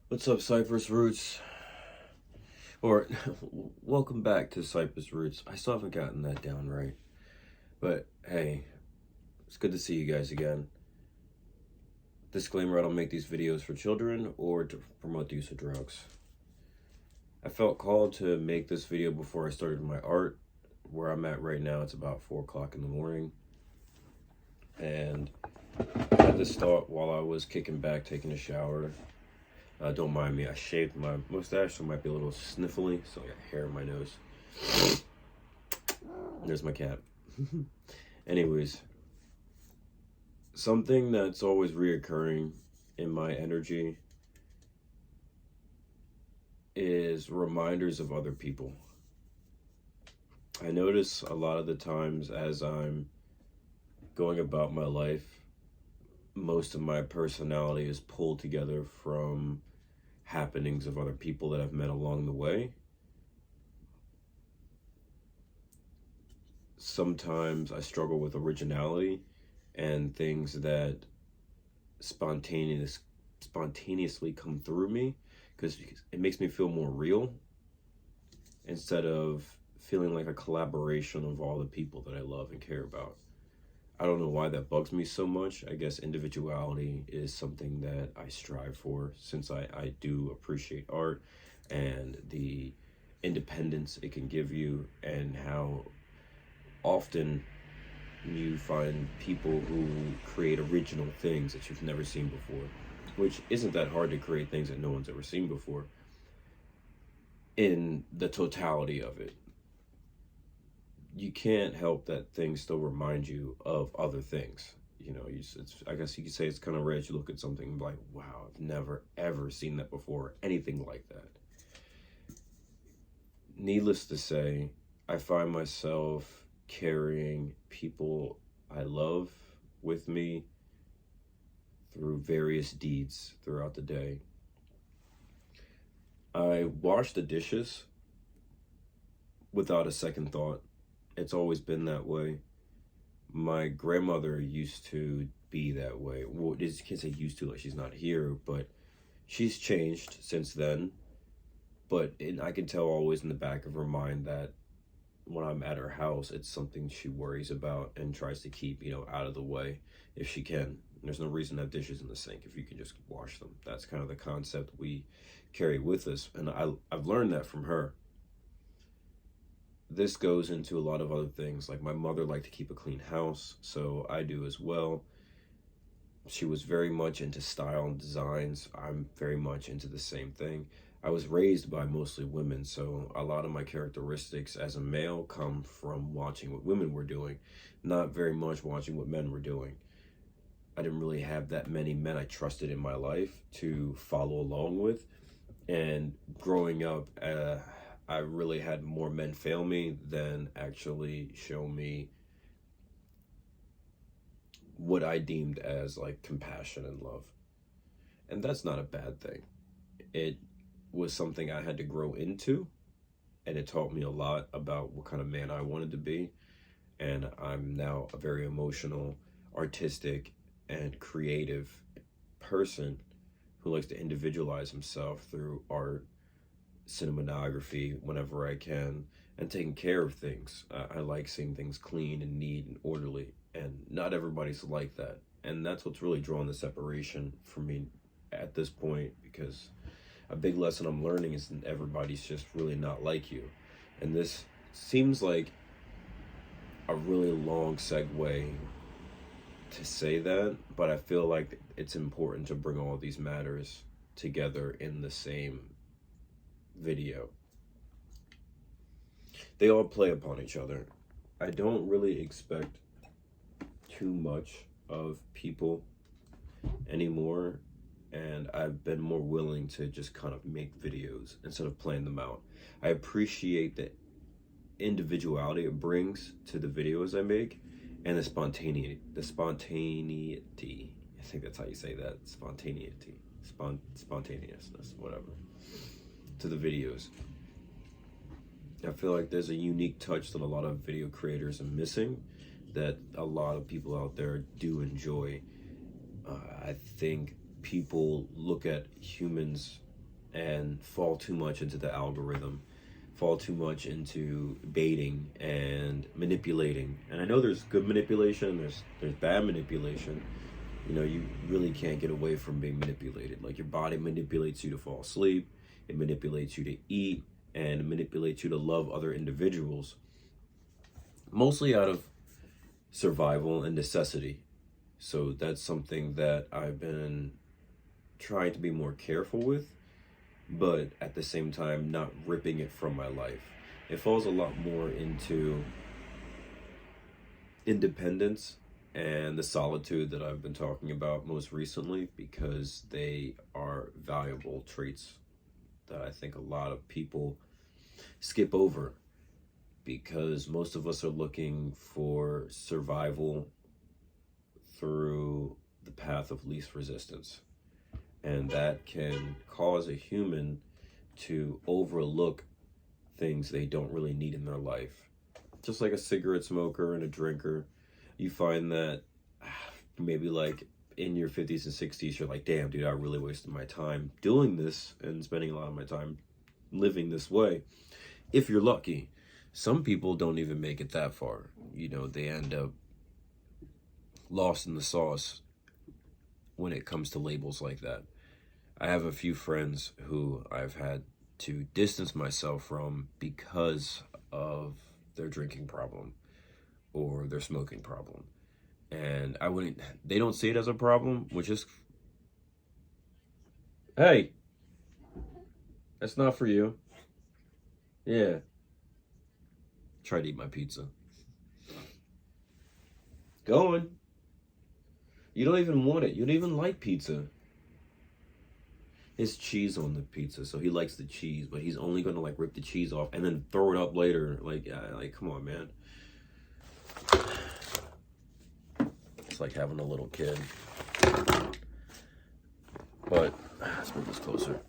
What's up, Cypress Roots? Or, welcome back to Cypress Roots. I still haven't gotten that down right. But, hey, it's good to see you guys again. Disclaimer, I don't make these videos for children or to promote the use of drugs. I felt called to make this video before I started my art. Where I'm at right now, it's about 4 o'clock in the morning. And I had this thought while I was kicking back, taking a shower. Don't mind me, I shaved my mustache, so it might be a little sniffly, so I got hair in my nose. There's my cat. Anyways, something that's always reoccurring in my energy is reminders of other people. I notice a lot of the times as I'm going about my life, most of my personality is pulled together from happenings of other people that I've met along the way. Sometimes I struggle with originality and things that spontaneously come through me because it makes me feel more real instead of feeling like a collaboration of all the people that I love and care about. I don't know why that bugs me so much. I guess individuality is something that I strive for since I do appreciate art and the independence it can give you and how often you find people who create original things that you've never seen before, which isn't that hard to create things that no one's ever seen before in the totality of it. You can't help that things still remind you of other things. You know, I guess you could say it's kind of rare. You look at something like, wow, I've never ever seen that before, anything like that. Needless to say, I find myself carrying people I love with me through various deeds throughout the day. I wash the dishes without a second thought. It's always been that way. My grandmother used to be that way. Well, I can't say used to, like she's not here, but she's changed since then. But I can tell always in the back of her mind that when I'm at her house, it's something she worries about and tries to keep, out of the way if she can. There's no reason to have dishes in the sink if you can just wash them. That's kind of the concept we carry with us. And I've learned that from her. This goes into a lot of other things. Like my mother liked to keep a clean house, so I do as well. She was very much into style and designs. I'm very much into the same thing. I was raised by mostly women, so a lot of my characteristics as a male come from watching what women were doing, not very much watching what men were doing. I didn't really have that many men I trusted in my life to follow along with. And growing up, I really had more men fail me than actually show me what I deemed as like compassion and love. And that's not a bad thing. It was something I had to grow into, and it taught me a lot about what kind of man I wanted to be. And I'm now a very emotional, artistic, and creative person who likes to individualize himself through art, cinematography whenever I can, and taking care of things. I like seeing things clean and neat and orderly, and not everybody's like that. And that's what's really drawing the separation for me at this point, because a big lesson I'm learning is that everybody's just really not like you. And this seems like a really long segue to say that, but I feel like it's important to bring all these matters together in the same video. They all play upon each other. I don't really expect too much of people anymore, and I've been more willing to just kind of make videos instead of playing them out. I appreciate the individuality it brings to the videos I make and the spontaneity. I think that's how you say that. Spontaneousness, whatever, to the videos. I feel like there's a unique touch that a lot of video creators are missing that a lot of people out there do enjoy. I think people look at humans and fall too much into the algorithm, fall too much into baiting and manipulating. And I know there's good manipulation, there's bad manipulation. You know, you really can't get away from being manipulated. Like your body manipulates you to fall asleep, it manipulates you to eat, and it manipulates you to love other individuals, mostly out of survival and necessity. So that's something that I've been trying to be more careful with, but at the same time not ripping it from my life. It falls a lot more into independence and the solitude that I've been talking about most recently, because they are valuable traits that I think a lot of people skip over, because most of us are looking for survival through the path of least resistance. And that can cause a human to overlook things they don't really need in their life. Just like a cigarette smoker and a drinker, you find that maybe like in your 50s and 60s, you're like, damn, dude, I really wasted my time doing this and spending a lot of my time living this way. If you're lucky. Some people don't even make it that far. You know, they end up lost in the sauce when it comes to labels like that. I have a few friends who I've had to distance myself from because of their drinking problem or their smoking problem. And they don't see it as a problem, which is, hey, that's not for you. Yeah. Try to eat my pizza. Go on. You don't even want it. You don't even like pizza. It's cheese on the pizza, so he likes the cheese, but he's only gonna like rip the cheese off and then throw it up later. Like come on, man. It's like having a little kid. But let's move this closer.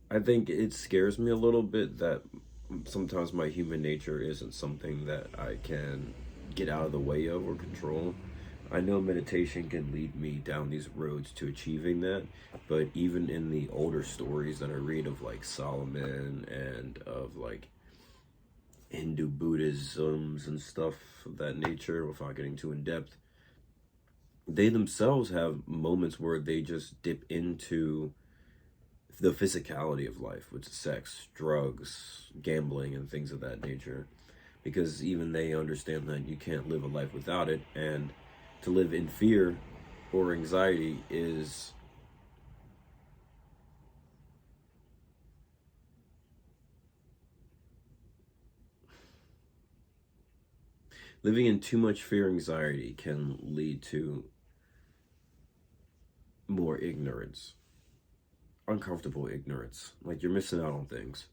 I think it scares me a little bit that sometimes my human nature isn't something that I can get out of the way of or control. I know meditation can lead me down these roads to achieving that, but even in the older stories that I read of like Solomon and of like Hindu Buddhisms and stuff of that nature, without getting too in depth, they themselves have moments where they just dip into the physicality of life, which is sex, drugs, gambling, and things of that nature. Because even they understand that you can't live a life without it, and to live in fear or anxiety is living in too much fear and anxiety can lead to more ignorance, uncomfortable ignorance. Like you're missing out on things.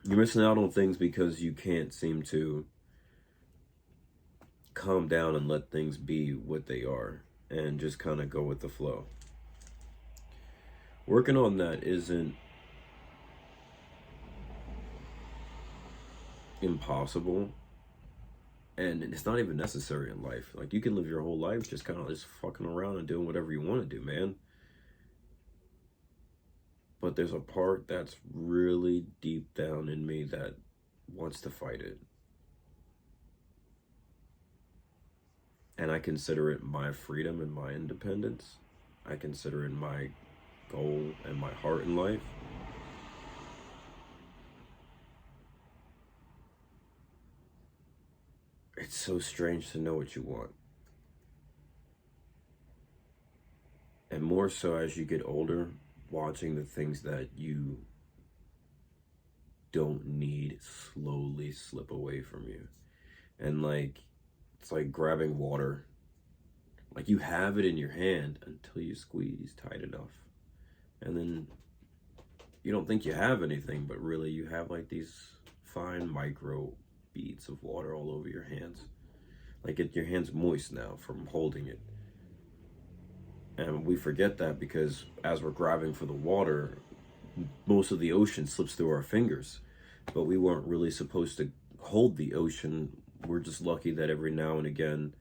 You're missing out on things because you can't seem to calm down and let things be what they are and just kind of go with the flow. Working on that isn't impossible, and it's not even necessary in life. Like you can live your whole life just kind of just fucking around and doing whatever you want to do, man. But there's a part that's really deep down in me that wants to fight it. And I consider it my freedom and my independence. I consider it my goal and my heart in life. It's so strange to know what you want. And more so as you get older, watching the things that you don't need slowly slip away from you. And like, it's like grabbing water. Like you have it in your hand until you squeeze tight enough. And then you don't think you have anything, but really you have like these fine micro beads of water all over your hands. Like your hand's moist now from holding it. And we forget that because as we're grabbing for the water, most of the ocean slips through our fingers. But we weren't really supposed to hold the ocean. We're just lucky that every now and again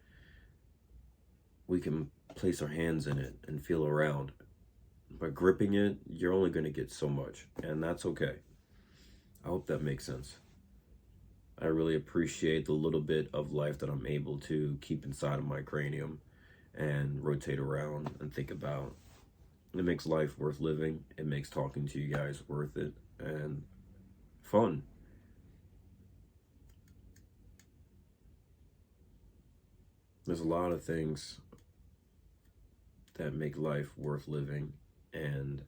we can place our hands in it and feel around. By gripping it, you're only going to get so much, and that's okay. I hope that makes sense. I really appreciate the little bit of life that I'm able to keep inside of my cranium and rotate around and think about. It makes life worth living. It makes talking to you guys worth it and fun. There's a lot of things that make life worth living, and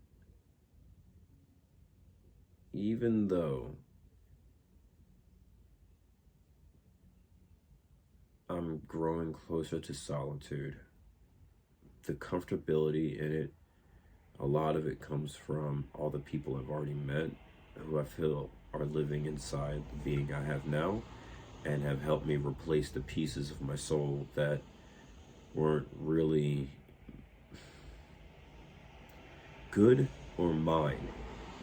even though I'm growing closer to solitude, the comfortability in it, a lot of it comes from all the people I've already met who I feel are living inside the being I have now and have helped me replace the pieces of my soul that weren't really good or mine.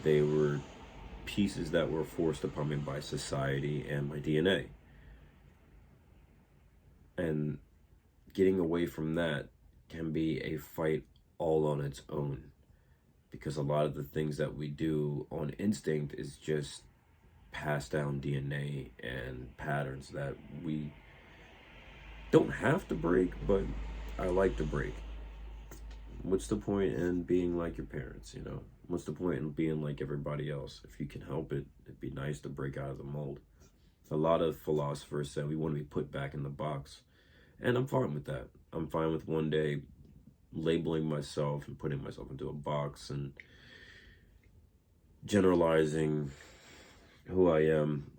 They were pieces that were forced upon me by society and my DNA. And getting away from that can be a fight all on its own, because a lot of the things that we do on instinct is just passed down DNA and patterns that we don't have to break, but I like to break. What's the point in being like your parents, you know? What's the point in being like everybody else? If you can help it, it'd be nice to break out of the mold. A lot of philosophers say we want to be put back in the box, and I'm fine with that. I'm fine with one day labeling myself and putting myself into a box and generalizing who I am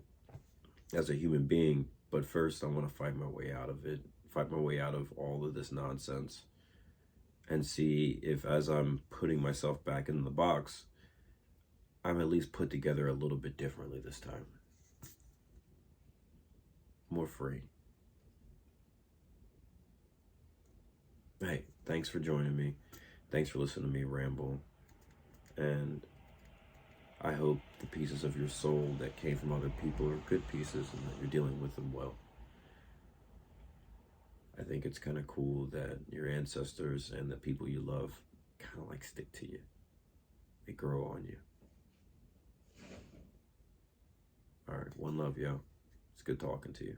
as a human being. But first, I want to fight my way out of it, fight my way out of all of this nonsense, and see if, as I'm putting myself back in the box, I'm at least put together a little bit differently this time. More free. Hey, thanks for joining me. Thanks for listening to me ramble. And I hope the pieces of your soul that came from other people are good pieces and that you're dealing with them well. I think it's kind of cool that your ancestors and the people you love kind of like stick to you. They grow on you. All right, one love, yo. It's good talking to you.